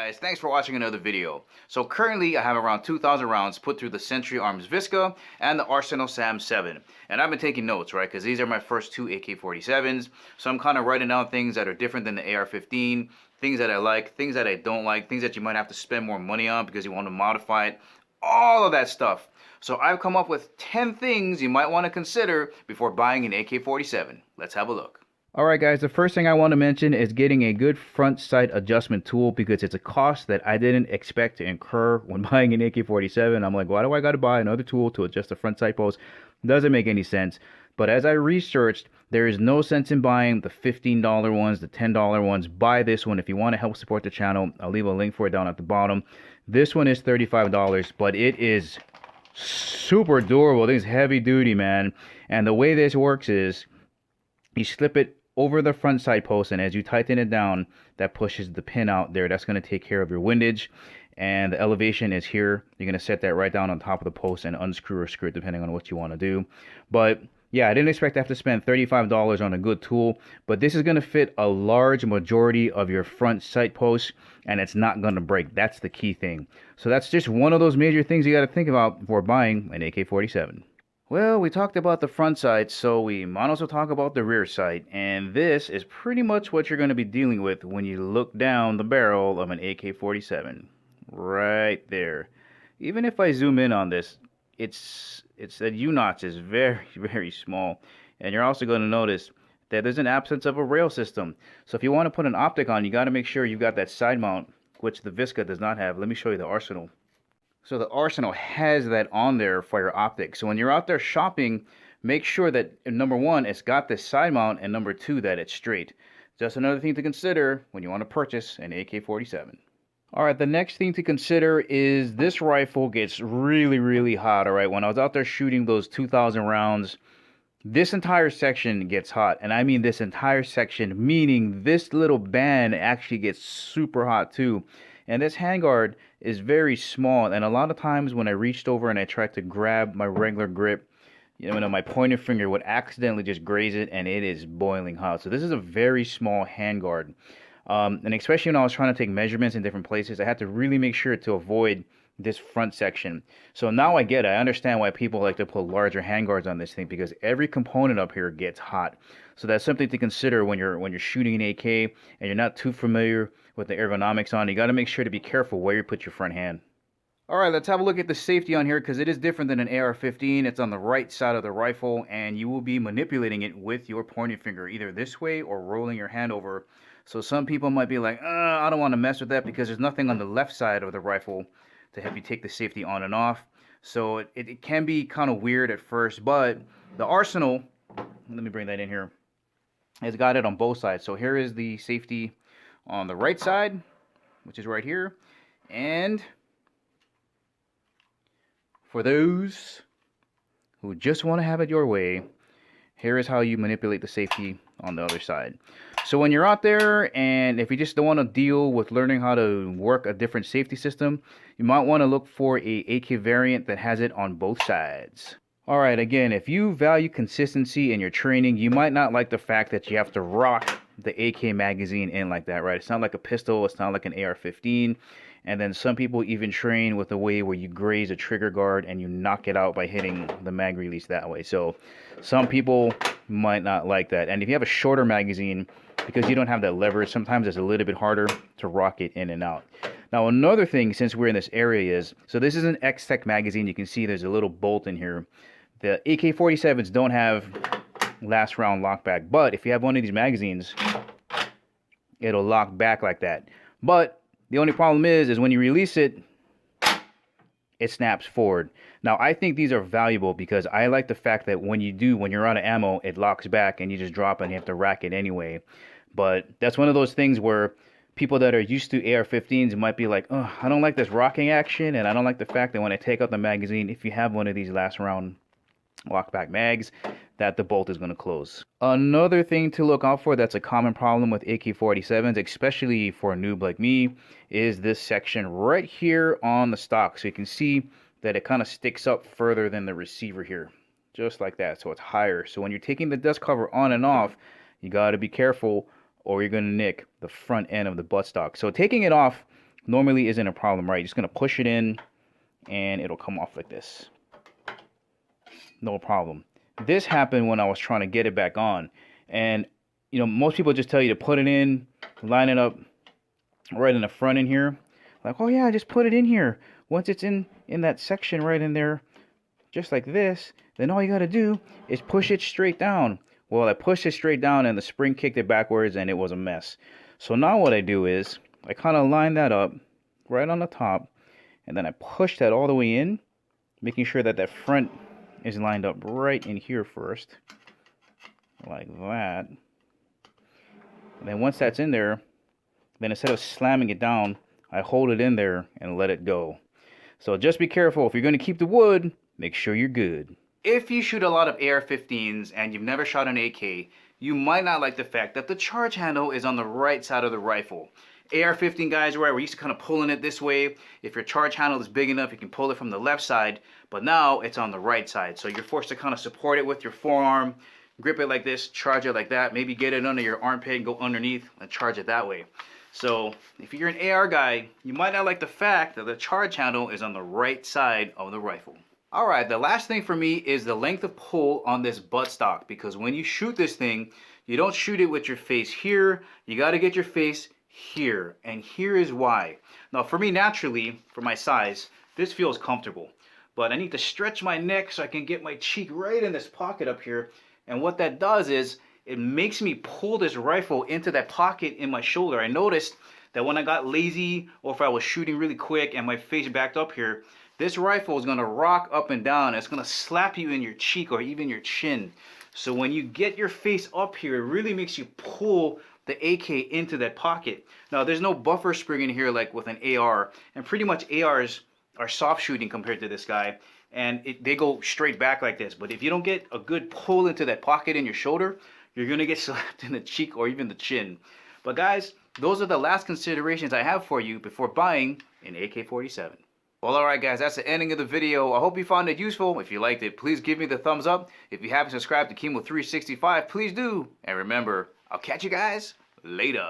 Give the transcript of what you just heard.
guys, thanks for watching another video. So currently I have around 2,000 rounds put through the Century Arms Visca and the Arsenal SAM 7. And I've been taking notes, right, because these are my first two AK-47s. So I'm kind of writing down things that are different than the AR-15, things that I like, things that I don't like, things that you might have to spend more money on because you want to modify it, all of that stuff. So I've come up with 10 things you might want to consider before buying an AK-47. Let's have a look. Alright guys, the first thing I want to mention is getting a good front sight adjustment tool because it's a cost that I didn't expect to incur when buying an AK-47. I'm like, why do I got to buy another tool to adjust the front sight post? Doesn't make any sense. But as I researched, there is no sense in buying the $15 ones, the $10 ones. Buy this one if you want to help support the channel. I'll leave a link for it down at the bottom. This one is $35, but it is super durable. This is heavy duty, man. And the way this works is you slip it over the front side post, and as you tighten it down, that pushes the pin out there. That's going to take care of your windage, and the elevation is here. You're going to set that right down on top of the post and unscrew or screw it depending on what you want to do. But yeah, I didn't expect to have to spend $35 on a good tool, but this is going to fit a large majority of your front sight posts, and it's not going to break. That's the key thing. So that's just one of those major things you got to think about before buying an AK-47. Well, we talked about the front sight, so we might also talk about the rear sight, and this is pretty much what you're going to be dealing with when you look down the barrel of an AK-47. Right there. Even if I zoom in on this, it's that U-notch is very, very small, and you're also going to notice that there's an absence of a rail system. So if you want to put an optic on, you got to make sure you've got that side mount, which the Visca does not have. Let me show you the Arsenal. So the Arsenal has that on there for your optics. So when you're out there shopping, make sure that number one, it's got this side mount, and number two, that it's straight. Just another thing to consider when you want to purchase an AK-47. Alright, the next thing to consider is this rifle gets really, really hot. Alright, when I was out there shooting those 2,000 rounds, this entire section gets hot. And I mean this entire section, meaning this little band actually gets super hot too. And this handguard is very small, and a lot of times when I reached over and I tried to grab my regular grip, my pointer finger would accidentally just graze it, and it is boiling hot. So this is a very small handguard. And especially when I was trying to take measurements in different places, I had to really make sure to avoid this front section. So now I get it. I understand why people like to put larger handguards on this thing, because every component up here gets hot. So that's something to consider when you're shooting an AK and you're not too familiar with the ergonomics on. You got to make sure to be careful where you put your front hand. Alright, let's have a look at the safety on here, because it is different than an AR-15. It's on the right side of the rifle, and you will be manipulating it with your pointing finger, either this way or rolling your hand over. So some people might be like, I don't want to mess with that, because there's nothing on the left side of the rifle to help you take the safety on and off. So it can be kind of weird at first, but the Arsenal, let me bring that in here, has got it on both sides. So here is the safety on the right side, which is right here, and for those who just want to have it your way, here is how you manipulate the safety on the other side. So when you're out there, and if you just don't want to deal with learning how to work a different safety system, you might want to look for a AK variant that has it on both sides. Alright, again, if you value consistency in your training, you might not like the fact that you have to rock the AK magazine in like that, right? It's not like a pistol, it's not like an AR-15. And then some people even train with a way where you graze a trigger guard and you knock it out by hitting the mag release that way. So some people might not like that. And if you have a shorter magazine, because you don't have that leverage, sometimes it's a little bit harder to rock it in and out. Now another thing, since we're in this area, is, so this is an X-Tech magazine. You can see there's a little bolt in here. The AK-47s don't have last round lockback, but if you have one of these magazines, it'll lock back like that. But the only problem is when you release it, it snaps forward. Now I think these are valuable because I like the fact that when you're out of ammo, it locks back and you just drop it and you have to rack it anyway. But that's one of those things where people that are used to AR-15s might be like, oh, I don't like this rocking action, and I don't like the fact that when I take out the magazine, if you have one of these last round lockback mags, that the bolt is going to close. Another thing to look out for that's a common problem with AK-47s, especially for a noob like me, is this section right here on the stock. So you can see that it kind of sticks up further than the receiver here, just like that. So it's higher. So when you're taking the dust cover on and off, you got to be careful or you're going to nick the front end of the buttstock. So taking it off normally isn't a problem, right? You're just gonna push it in and it'll come off like this. No problem. This happened when I was trying to get it back on. And, you know, most people just tell you to put it in, line it up right in the front in here. Like, oh yeah, just put it in here. Once it's in that section right in there, just like this, then all you got to do is push it straight down. Well, I pushed it straight down and the spring kicked it backwards and it was a mess. So now what I do is I kind of line that up right on the top, and then I push that all the way in, making sure that that front is lined up right in here first, like that. And then once that's in there, then instead of slamming it down, I hold it in there and let it go. So just be careful. If you're going to keep the wood, make sure you're good. If you shoot a lot of AR-15s and you've never shot an AK, you might not like the fact that the charge handle is on the right side of the rifle. AR-15 guys, right, we're used to kind of pulling it this way. If your charge handle is big enough, you can pull it from the left side, but now it's on the right side. So you're forced to kind of support it with your forearm, grip it like this, charge it like that, maybe get it under your armpit and go underneath and charge it that way. So if you're an AR guy, you might not like the fact that the charge handle is on the right side of the rifle. Alright, the last thing for me is the length of pull on this buttstock, because when you shoot this thing, you don't shoot it with your face here, you got to get your face here, and here is why. Now for me, naturally, for my size, this feels comfortable, but I need to stretch my neck so I can get my cheek right in this pocket up here, and what that does is it makes me pull this rifle into that pocket in my shoulder. I noticed that when I got lazy, or if I was shooting really quick and my face backed up here, this rifle is going to rock up and down. It's going to slap you in your cheek or even your chin. So when you get your face up here, it really makes you pull the AK into that pocket. Now there's no buffer spring in here like with an AR, and pretty much ARs are soft shooting compared to this guy, and they go straight back like this. But if you don't get a good pull into that pocket in your shoulder, you're going to get slapped in the cheek or even the chin. But guys, those are the last considerations I have for you before buying an AK-47. Well, alright guys, that's the ending of the video. I hope you found it useful. If you liked it, please give me the thumbs up. If you haven't subscribed to Kimo365, please do. And remember, I'll catch you guys later.